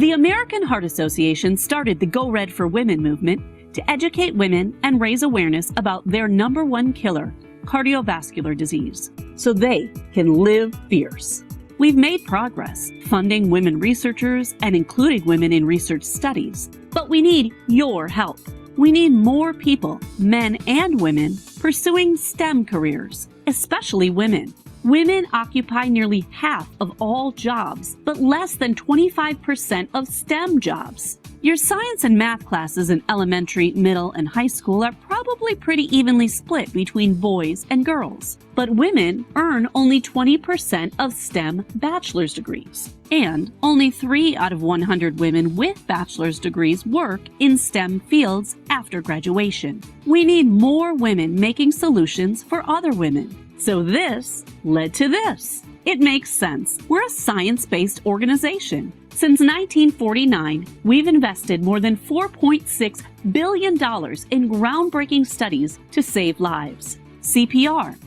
The American Heart Association started the Go Red for Women movement to educate women and raise awareness about their number one killer, cardiovascular disease, so they can live fierce. We've made progress funding women researchers and including women in research studies, but we need your help. We need more people, men and women, pursuing STEM careers, especially women. Women occupy nearly half of all jobs, but less than 25% of STEM jobs. Your science and math classes in elementary, middle, and high school are probably pretty evenly split between boys and girls. But women earn only 20% of STEM bachelor's degrees. And only 3 out of 100 women with bachelor's degrees work in STEM fields after graduation. We need more women making solutions for other women. So this led to this. It makes sense. We're a science-based organization. Since 1949, we've invested more than $4.6 billion in groundbreaking studies to save lives. CPR,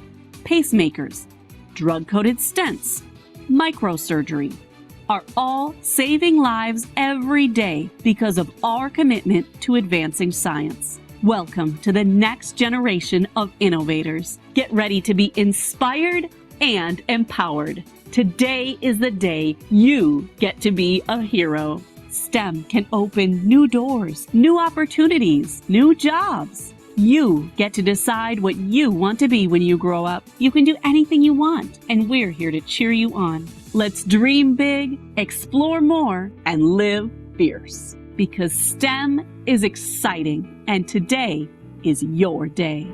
pacemakers, drug-coated stents, microsurgery are all saving lives every day because of our commitment to advancing science. Welcome to the next generation of innovators. Get ready to be inspired and empowered. Today is the day you get to be a hero. STEM can open new doors, new opportunities, new jobs. You get to decide what you want to be when you grow up. You can do anything you want, and we're here to cheer you on. Let's dream big, explore more, and live fierce. Because STEM is exciting, and today is your day.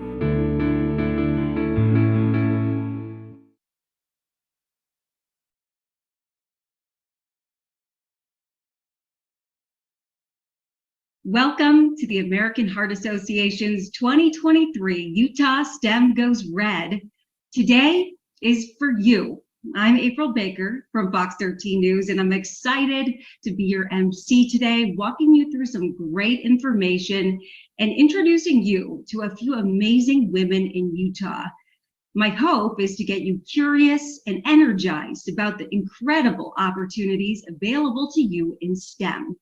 Welcome to the American Heart Association's 2023 Utah STEM Goes Red. Today is for you. I'm April Baker from Fox 13 News, and I'm excited to be your MC today, walking you through some great information and introducing you to a few amazing women in Utah. My hope is to get you curious and energized about the incredible opportunities available to you in STEM.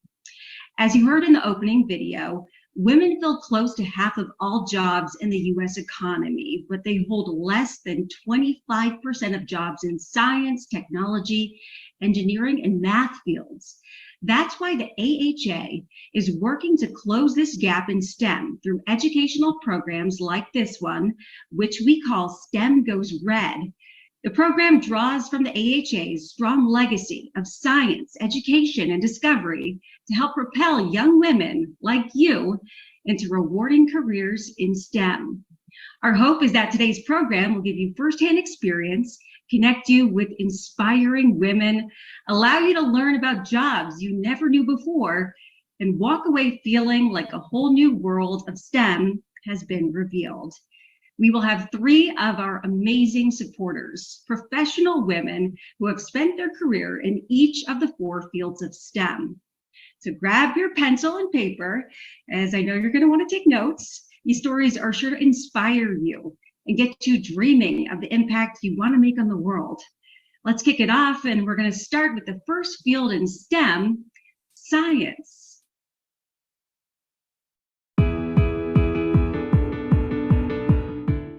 As you heard in the opening video, women fill close to half of all jobs in the U.S. economy, but they hold less than 25% of jobs in science, technology, engineering, and math fields. That's why the AHA is working to close this gap in STEM through educational programs like this one, which we call STEM Goes Red. The program draws from the AHA's strong legacy of science, education, and discovery to help propel young women like you into rewarding careers in STEM. Our hope is that today's program will give you firsthand experience, connect you with inspiring women, allow you to learn about jobs you never knew before, and walk away feeling like a whole new world of STEM has been revealed. We will have 3 of our amazing supporters, professional women who have spent their career in each of the 4 fields of STEM. So grab your pencil and paper, as I know you're going to want to take notes. These stories are sure to inspire you and get you dreaming of the impact you want to make on the world. Let's kick it off, and we're going to start with the first field in STEM, science.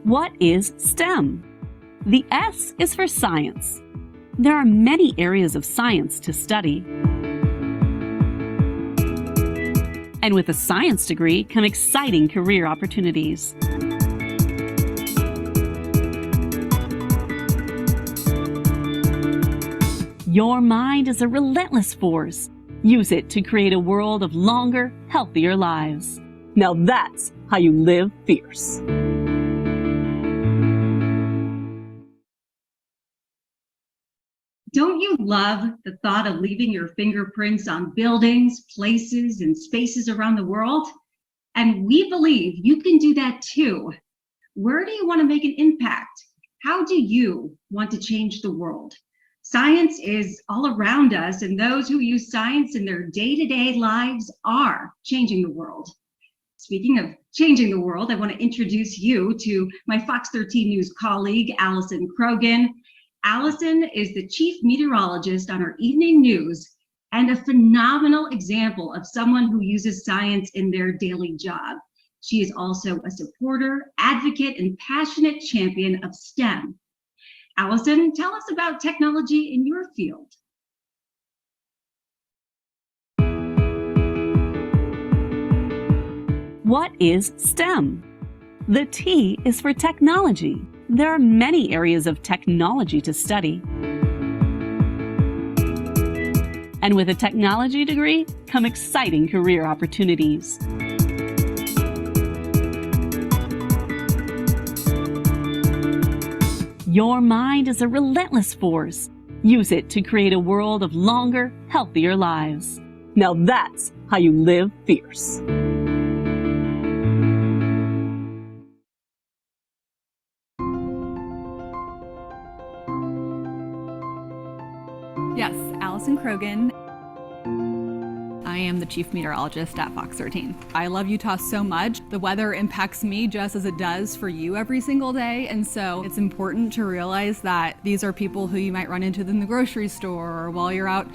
What is STEM? The S is for science. There are many areas of science to study. And with a science degree come exciting career opportunities. Your mind is a relentless force. Use it to create a world of longer, healthier lives. Now that's how you live fierce. Don't you love the thought of leaving your fingerprints on buildings, places, and spaces around the world? And we believe you can do that too. Where do you want to make an impact? How do you want to change the world? Science is all around us, and those who use science in their day-to-day lives are changing the world. Speaking of changing the world, I want to introduce you to my Fox 13 News colleague, Allison Krogan. Allison is the chief meteorologist on our evening news, and a phenomenal example of someone who uses science in their daily job. She is also a supporter, advocate, and passionate champion of STEM. Allison, tell us about technology in your field. What is STEM? The T is for technology. There are many areas of technology to study. And with a technology degree come exciting career opportunities. Your mind is a relentless force. Use it to create a world of longer, healthier lives. Now that's how you live fierce. Yes, Allison Krogan. I am the chief meteorologist at Fox 13. I love Utah so much. The weather impacts me just as it does for you every single day. And so it's important to realize that these are people who you might run into in the grocery store or while you're out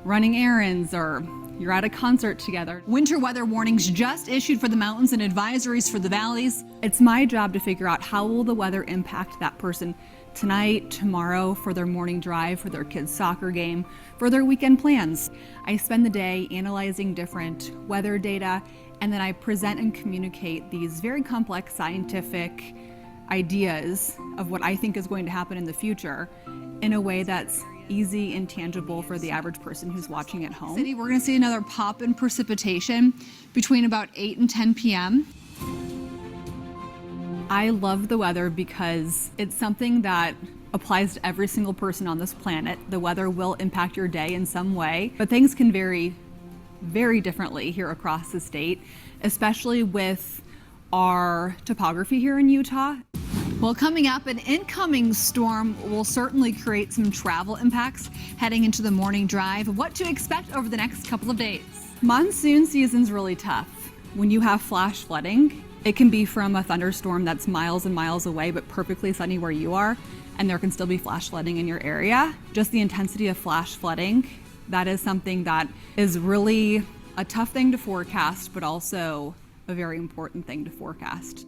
running errands or you're at a concert together. Winter weather warnings just issued for the mountains and advisories for the valleys. It's my job to figure out how will the weather impact that person tonight, tomorrow, for their morning drive, for their kids' soccer game, for their weekend plans. I spend the day analyzing different weather data, and then I present and communicate these very complex scientific ideas of what I think is going to happen in the future in a way that's easy and tangible for the average person who's watching at home. We're going to see another pop in precipitation between about 8 and 10 p.m. I love the weather because it's something that applies to every single person on this planet. The weather will impact your day in some way, but things can vary very differently here across the state, especially with our topography here in Utah. Well, coming up, an incoming storm will certainly create some travel impacts heading into the morning drive. What to expect over the next couple of days. Monsoon season's really tough. When you have flash flooding, it can be from a thunderstorm that's miles and miles away, but perfectly sunny where you are, and there can still be flash flooding in your area. Just the intensity of flash flooding, that is something that is really a tough thing to forecast, but also a very important thing to forecast.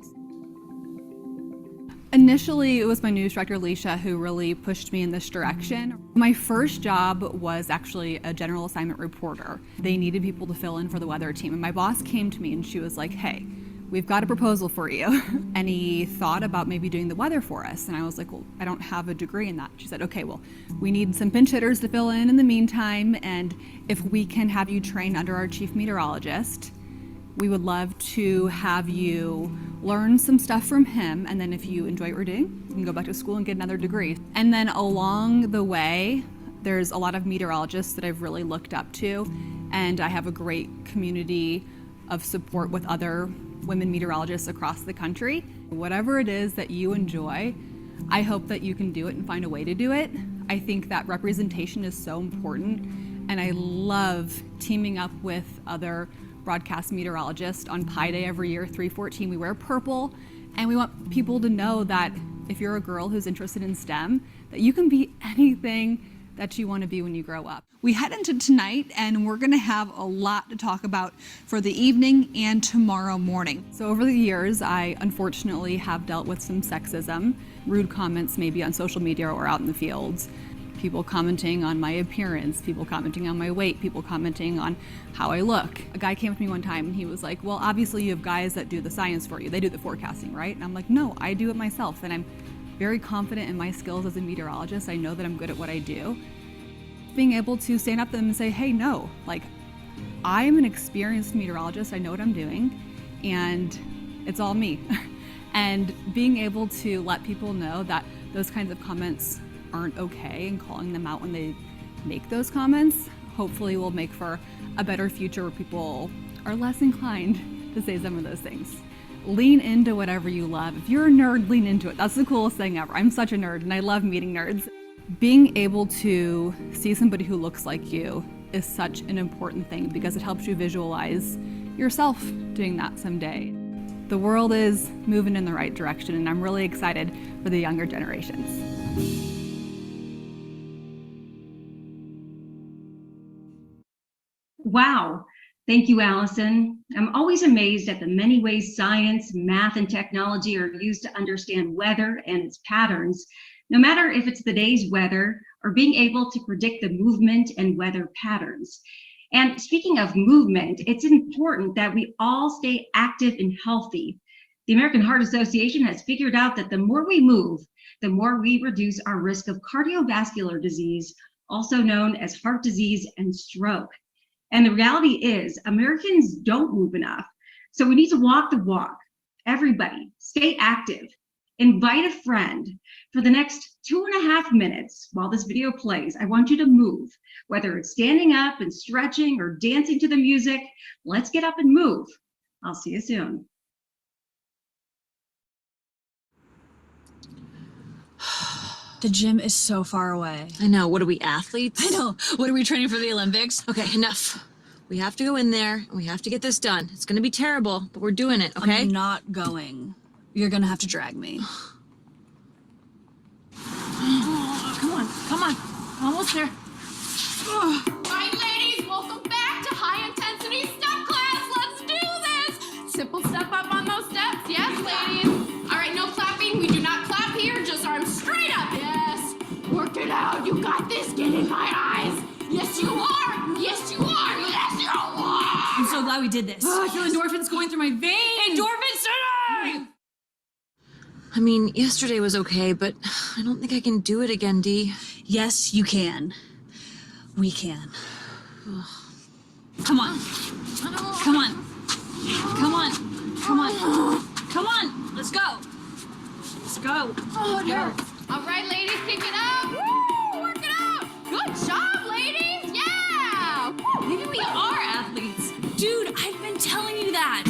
Initially, it was my news director, Leisha, who really pushed me in this direction. My first job was actually a general assignment reporter. They needed people to fill in for the weather team, and my boss came to me and she was like, hey, we've got a proposal for you. Any thought about maybe doing the weather for us? And I was like, well, I don't have a degree in that. She said, okay, well, we need some pinch hitters to fill in the meantime. And if we can have you train under our chief meteorologist, we would love to have you learn some stuff from him. And then if you enjoy what we're doing, you can go back to school and get another degree. And then along the way, there's a lot of meteorologists that I've really looked up to. And I have a great community of support with other women meteorologists across the country. Whatever it is that you enjoy, I hope that you can do it and find a way to do it. I think that representation is so important, and I love teaming up with other broadcast meteorologists. On Pi Day every year, 314, we wear purple, and we want people to know that if you're a girl who's interested in STEM, that you can be anything that you want to be when you grow up. We head into tonight, and we're going to have a lot to talk about for the evening and tomorrow morning. So over the years, I unfortunately have dealt with some sexism, rude comments maybe on social media or out in the fields. People commenting on my appearance, people commenting on my weight, people commenting on how I look. A guy came to me one time and he was like, well, obviously you have guys that do the science for you. They do the forecasting, right? And I'm like, no, I do it myself. And I'm very confident in my skills as a meteorologist. I know that I'm good at what I do. Being able to stand up to them and say, hey, no, like, I'm an experienced meteorologist. I know what I'm doing, and it's all me. And being able to let people know that those kinds of comments aren't okay and calling them out when they make those comments, hopefully will make for a better future where people are less inclined to say some of those things. Lean into whatever you love. If you're a nerd, lean into it. That's the coolest thing ever. I'm such a nerd and I love meeting nerds. Being able to see somebody who looks like you is such an important thing because it helps you visualize yourself doing that someday. The world is moving in the right direction, and I'm really excited for the younger generations. Thank you, Allison. I'm always amazed at the many ways science, math, and technology are used to understand weather and its patterns, no matter if it's the day's weather or being able to predict the movement and weather patterns. And speaking of movement, it's important that we all stay active and healthy. The American Heart Association has figured out that the more we move, the more we reduce our risk of cardiovascular disease, also known as heart disease and stroke. And the reality is, Americans don't move enough. So we need to walk the walk. Everybody, stay active. Invite a friend. For the next 2.5 minutes while this video plays, I want you to move. Whether it's standing up and stretching or dancing to the music, let's get up and move. I'll see you soon. The gym is so far away. I know. What are we, athletes? I know. What are we training for the Olympics? Okay, enough. We have to go in there and we have to get this done. It's gonna be terrible, but we're doing it, okay? I'm not going. You're gonna have to drag me. Come on, come on. Almost there. All right, ladies, welcome back to high intensity step class. Let's do this. Simple step up on those steps. Yes, ladies. All right, no clapping. We do not clap here. Just arms straight up. Yes. Work it out. You got this. Get in my eyes. Yes, you are. Yes, you are. Yes, you are. I'm so glad we did this. Oh, I feel endorphins going through my veins. Endorphins today! I mean, yesterday was okay, but I don't think I can do it again, Dee. Yes, you can. We can. Come on. Come on. Come on. Come on. Come on. Let's go. Let's go. Oh, no. All right, ladies, kick it up. Woo! Work it out. Good job, ladies. Yeah. Woo. Maybe we are athletes. Dude, I've been telling you that.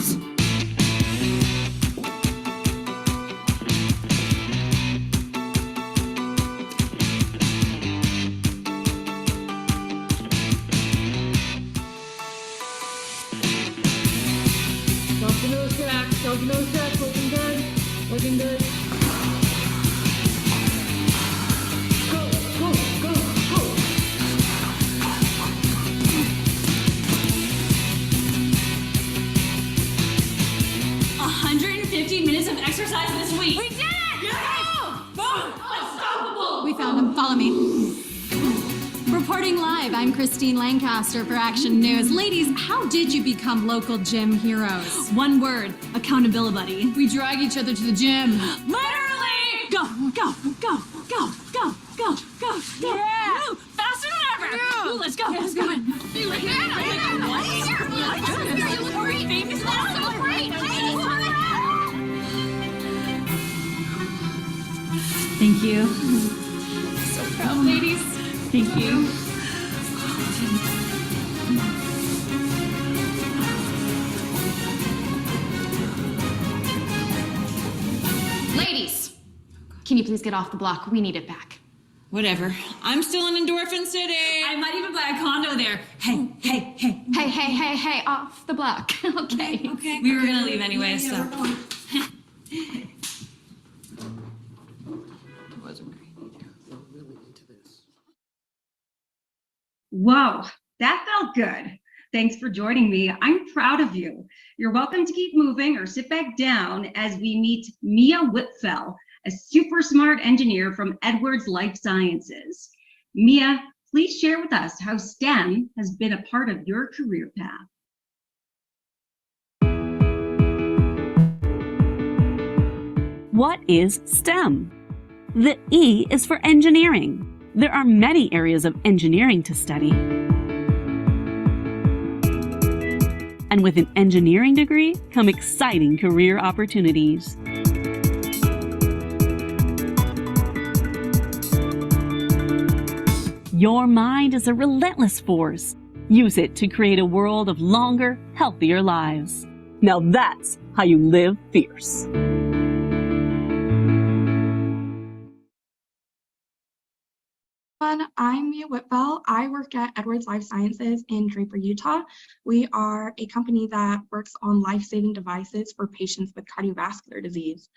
Looking good. Looking good. Go, go, go, go. 150 minutes of exercise this week. We did it! Yeah! Boom! Unstoppable! We found him. Follow me. Reporting live, I'm Christine Lancaster for Action News. Ladies, how did you become local gym heroes? One word, accountability. We drag each other to the gym. Literally! Go, go, go, go, go, go, go, go. Yeah! Move faster than ever. Yeah. Ooh, let's go. Let's go. You look great. It's not so great. Thank you. So proud, ladies. Thank you. Ladies, can you please get off the block? We need it back. Whatever. I'm still in Endorphin City. I might even buy a condo there. Hey, hey, hey. Hey, hey, hey, hey, off the block. Okay. Okay. We were gonna leave anyway, so. Whoa, that felt good. Thanks for joining me. I'm proud of you. You're welcome to keep moving or sit back down as we meet Mia Whitfell, a super smart engineer from Edwards Life Sciences. Mia, please share with us how STEM has been a part of your career path. What is STEM? The E is for engineering. There are many areas of engineering to study. And with an engineering degree come exciting career opportunities. Your mind is a relentless force. Use it to create a world of longer, healthier lives. Now that's how you live fierce. I'm Mia Whitfell. I work at Edwards Life Sciences in Draper, Utah. We are a company that works on life-saving devices for patients with cardiovascular disease.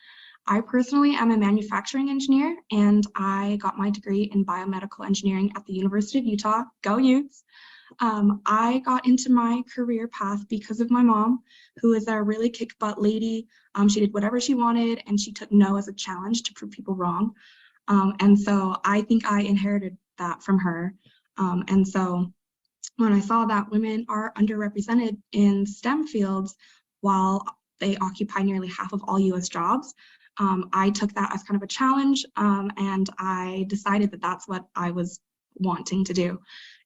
I personally am a manufacturing engineer, and I got my degree in biomedical engineering at the University of Utah. Go Utes! I got into my career path because of my mom, who is a really kick-butt lady. She did whatever she wanted, and she took no as a challenge to prove people wrong. And so I think I inherited that from her. And so when I saw that women are underrepresented in STEM fields, while they occupy nearly half of all US jobs, I took that as kind of a challenge, and I decided that that's what I was wanting to do.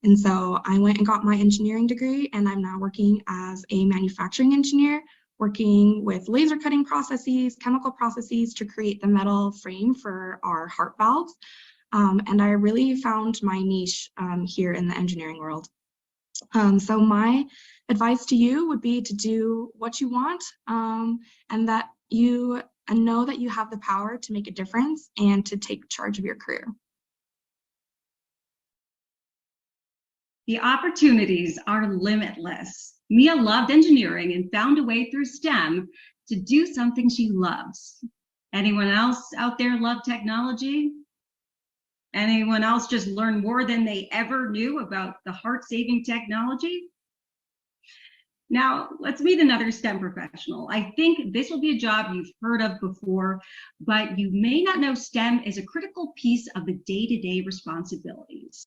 And so I went and got my engineering degree, and I'm now working as a manufacturing engineer, working with laser cutting processes, chemical processes to create the metal frame for our heart valves. And I really found my niche here in the engineering world. So my advice to you would be to do what you want, and that you know that you have the power to make a difference and to take charge of your career. The opportunities are limitless. Mia loved engineering and found a way through STEM to do something she loves. Anyone else out there love technology? Anyone else just learn more than they ever knew about the heart-saving technology? Now, let's meet another STEM professional. I think this will be a job you've heard of before, but you may not know STEM is a critical piece of the day-to-day responsibilities.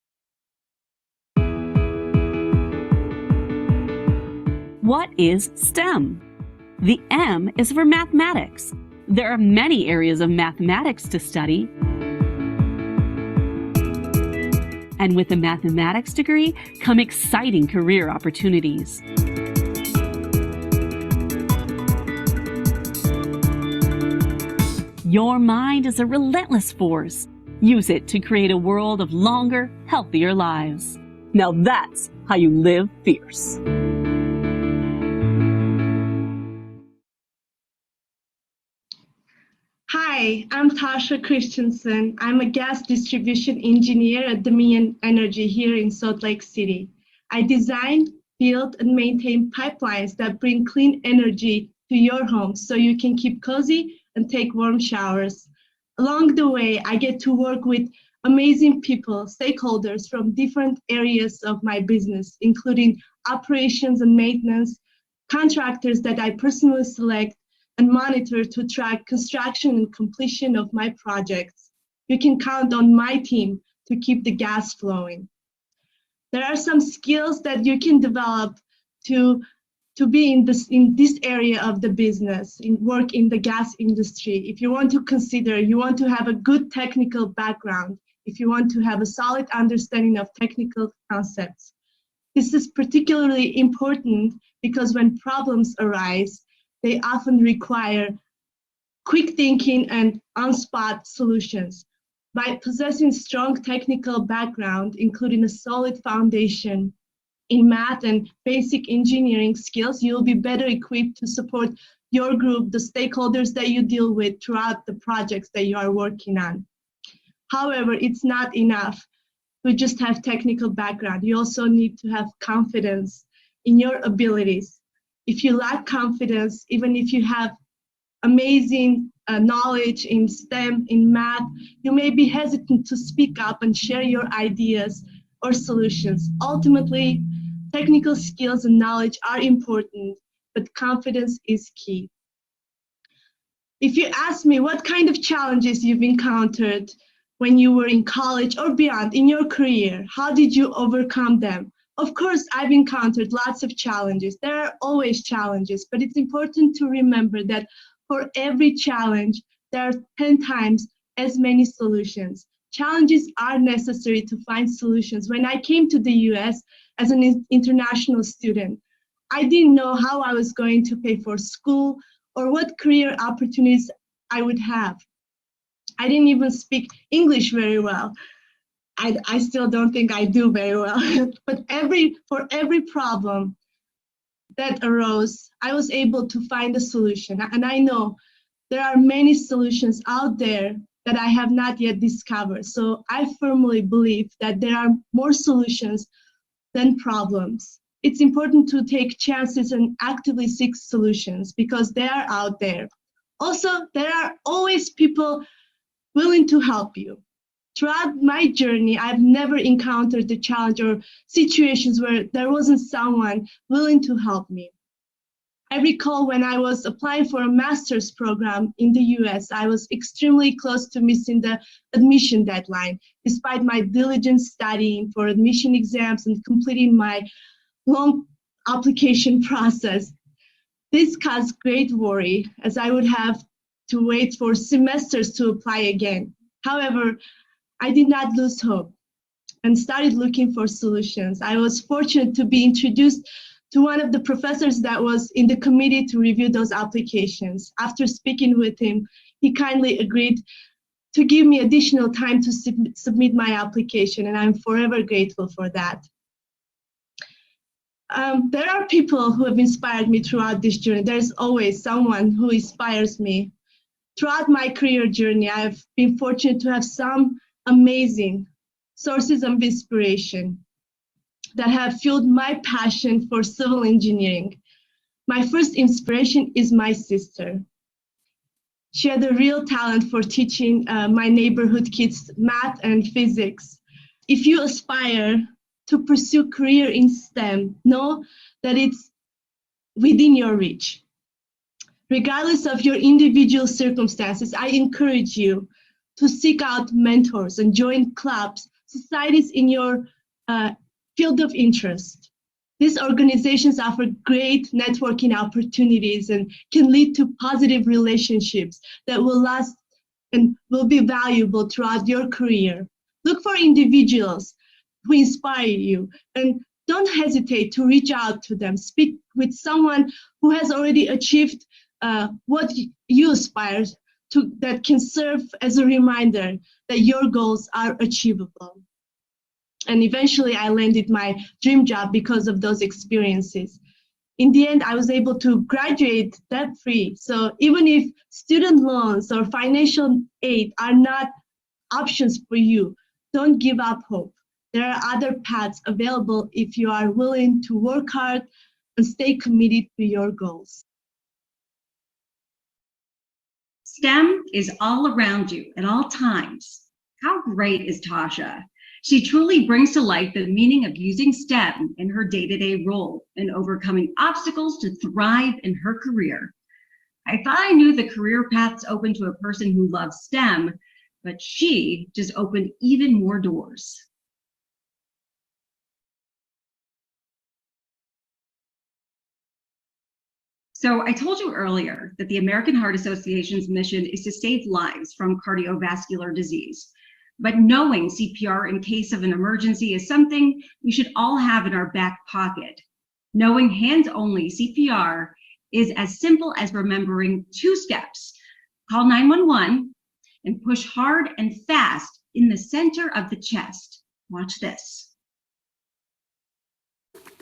What is STEM? The M is for mathematics. There are many areas of mathematics to study. And with a mathematics degree come exciting career opportunities. Your mind is a relentless force. Use it to create a world of longer, healthier lives. Now that's how you live fierce. Hi, I'm Tasha Christensen. I'm a gas distribution engineer at Dominion Energy here in Salt Lake City. I design, build, and maintain pipelines that bring clean energy to your home so you can keep cozy and take warm showers. Along the way, I get to work with amazing people, stakeholders from different areas of my business, including operations and maintenance, contractors that I personally select, and monitor to track construction and completion of my projects. You can count on my team to keep the gas flowing. There are some skills that you can develop to be in this area of the business, in work in the gas industry. If you want to consider, you want to have a good technical background, if you want to have a solid understanding of technical concepts. This is particularly important because when problems arise, they often require quick thinking and on-spot solutions. By possessing strong technical background, including a solid foundation in math and basic engineering skills, you'll be better equipped to support your group, the stakeholders that you deal with throughout the projects that you are working on. However, it's not enough to just have technical background. You also need to have confidence in your abilities. If you lack confidence, even if you have amazing knowledge in STEM, in math, you may be hesitant to speak up and share your ideas or solutions. Ultimately, technical skills and knowledge are important, but confidence is key. If you ask me what kind of challenges you've encountered when you were in college or beyond in your career, how did you overcome them? Of course, I've encountered lots of challenges. There are always challenges, but it's important to remember that for every challenge, there are 10 times as many solutions. Challenges are necessary to find solutions. When I came to the US as an international student, I didn't know how I was going to pay for school or what career opportunities I would have. I didn't even speak English very well. I still don't think I do very well, but for every problem that arose, I was able to find a solution. And I know there are many solutions out there that I have not yet discovered. So I firmly believe that there are more solutions than problems. It's important to take chances and actively seek solutions because they are out there. Also, there are always people willing to help you. Throughout my journey, I've never encountered the challenge or situations where there wasn't someone willing to help me. I recall when I was applying for a master's program in the US, I was extremely close to missing the admission deadline, despite my diligent studying for admission exams and completing my long application process. This caused great worry, as I would have to wait for semesters to apply again. However, I did not lose hope and started looking for solutions. I was fortunate to be introduced to one of the professors that was in the committee to review those applications. After speaking with him, he kindly agreed to give me additional time to submit my application, and I'm forever grateful for that. There are people who have inspired me throughout this journey. There's always someone who inspires me. Throughout my career journey, I've been fortunate to have some amazing sources of inspiration that have fueled my passion for civil engineering. My first inspiration is my sister. She had a real talent for teaching my neighborhood kids math and physics. If you aspire to pursue career in STEM, know that it's within your reach. Regardless of your individual circumstances, I encourage you to seek out mentors and join clubs, societies in your field of interest. These organizations offer great networking opportunities and can lead to positive relationships that will last and will be valuable throughout your career. Look for individuals who inspire you and don't hesitate to reach out to them. Speak with someone who has already achieved what you aspire to, that can serve as a reminder that your goals are achievable. And eventually I landed my dream job because of those experiences. In the end, I was able to graduate debt-free. So even if student loans or financial aid are not options for you, don't give up hope. There are other paths available if you are willing to work hard and stay committed to your goals. STEM is all around you at all times. How great is Tasha? She truly brings to life the meaning of using STEM in her day-to-day role and overcoming obstacles to thrive in her career. I thought I knew the career paths open to a person who loves STEM, but she just opened even more doors. So I told you earlier that the American Heart Association's mission is to save lives from cardiovascular disease. But knowing CPR in case of an emergency is something we should all have in our back pocket. Knowing hands-only CPR is as simple as remembering 2 steps. Call 911 and push hard and fast in the center of the chest. Watch this.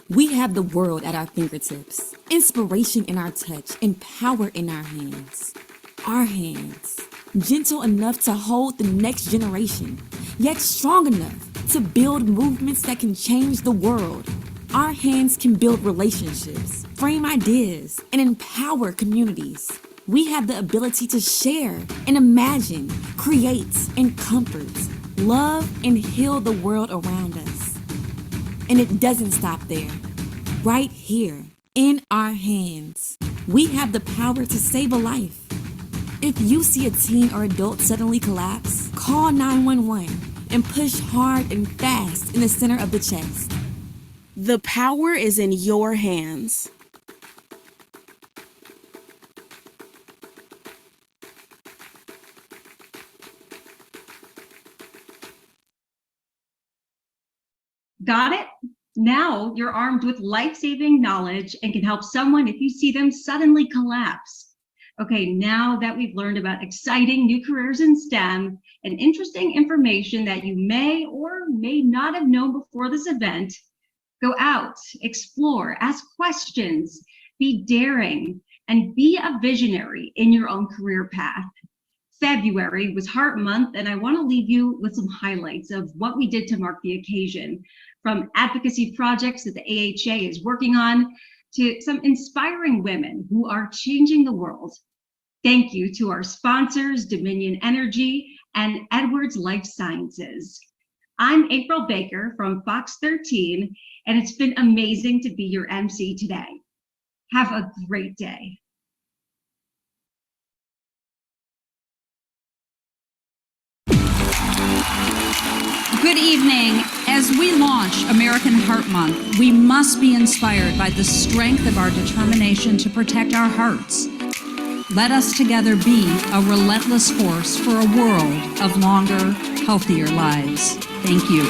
We have the world at our fingertips, inspiration in our touch, and power in our hands. Our hands, gentle enough to hold the next generation, yet strong enough to build movements that can change the world. Our hands can build relationships, frame ideas, and empower communities. We have the ability to share and imagine, create and comfort, love and heal the world around us. And it doesn't stop there. Right here, in our hands, we have the power to save a life. If you see a teen or adult suddenly collapse, call 911 and push hard and fast in the center of the chest. The power is in your hands. Got it? Now you're armed with life-saving knowledge and can help someone if you see them suddenly collapse. Okay, now that we've learned about exciting new careers in STEM and interesting information that you may or may not have known before this event, go out, explore, ask questions, be daring, and be a visionary in your own career path. February was Heart Month, and I want to leave you with some highlights of what we did to mark the occasion, from advocacy projects that the AHA is working on to some inspiring women who are changing the world. Thank you to our sponsors, Dominion Energy and Edwards Life Sciences. I'm April Baker from Fox 13, and it's been amazing to be your MC today. Have a great day. Good evening. As we launch American Heart Month, we must be inspired by the strength of our determination to protect our hearts. Let us together be a relentless force for a world of longer, healthier lives. Thank you.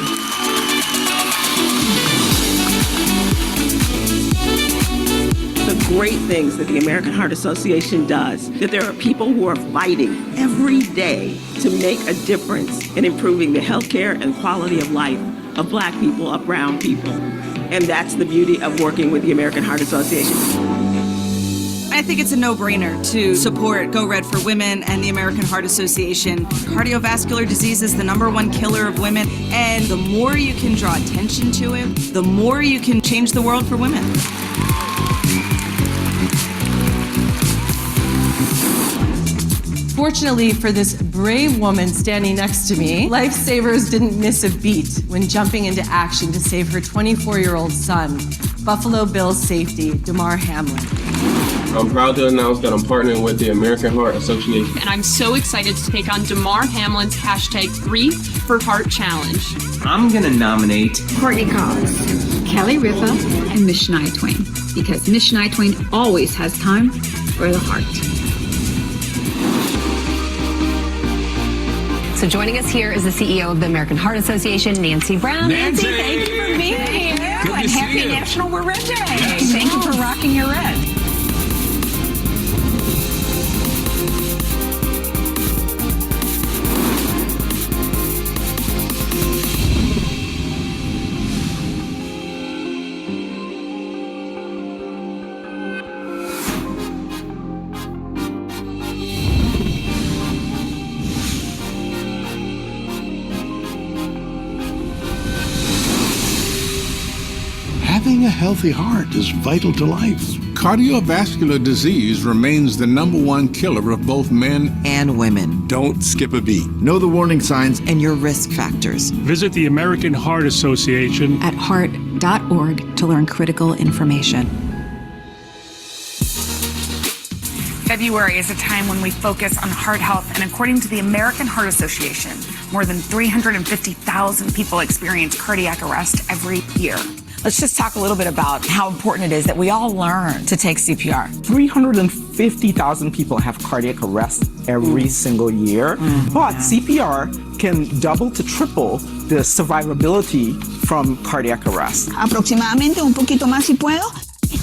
The great things that the American Heart Association does, that there are people who are fighting every day to make a difference in improving the healthcare and quality of life of Black people, of brown people. And that's the beauty of working with the American Heart Association. I think it's a no-brainer to support Go Red for Women and the American Heart Association. Cardiovascular disease is the #1 killer of women, and the more you can draw attention to it, the more you can change the world for women. Fortunately for this brave woman standing next to me, Lifesavers didn't miss a beat when jumping into action to save her 24-year-old son, Buffalo Bills safety, Damar Hamlin. I'm proud to announce that I'm partnering with the American Heart Association. And I'm so excited to take on Damar Hamlin's #3for Heart Challenge. I'm gonna nominate Courtney Collins, Kelly Ripa, and Miss Shania Twain, because Miss Shania Twain always has time for the heart. So joining us here is the CEO of the American Heart Association, Nancy Brown. Nancy, thank you for being here. Good and to see happy you. National We're Red Day. Yes. Thank you for rocking your red. Having a healthy heart is vital to life. Cardiovascular disease remains the #1 killer of both men and women. Don't skip a beat. Know the warning signs and your risk factors. Visit the American Heart Association at heart.org to learn critical information. February is a time when we focus on heart health, and according to the American Heart Association, more than 350,000 people experience cardiac arrest every year. Let's just talk a little bit about how important it is that we all learn to take CPR. 350,000 people have cardiac arrest every single year, but CPR can double to triple the survivability from cardiac arrest. Aproximadamente un poquito más si puedo.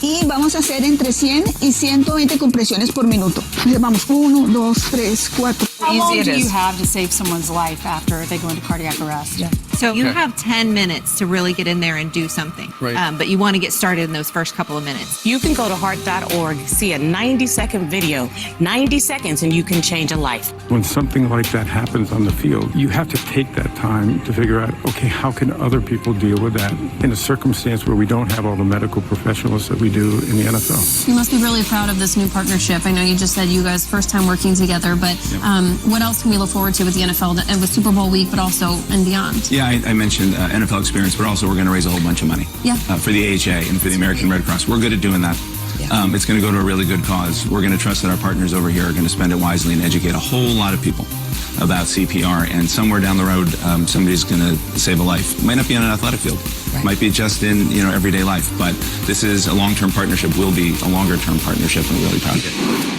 Y vamos a hacer entre 100 y 120 compresiones por minuto. Vamos, 1, 2, 3, 4. How long do you have to save someone's life after they go into cardiac arrest? Yeah. So you have 10 minutes to really get in there and do something. Right. But you want to get started in those first couple of minutes. You can go to heart.org, see a 90-second video, 90 seconds, and you can change a life. When something like that happens on the field, you have to take that time to figure out, okay, how can other people deal with that in a circumstance where we don't have all the medical professionals that we do in the NFL? You must be really proud of this new partnership. I know you just said you guys first time working together, but what else can we look forward to with the NFL and with Super Bowl week, but also and beyond? Yeah, I mentioned NFL experience, but also we're going to raise a whole bunch of money for the AHA and for the American Red Cross. We're good at doing that. It's going to go to a really good cause. We're going to trust that our partners over here are going to spend it wisely and educate a whole lot of people about CPR. And somewhere down the road, somebody's going to save a life. It might not be on an athletic field. Right. Might be just in everyday life. But this is a long-term partnership. Will be a longer-term partnership, and we're really proud of it.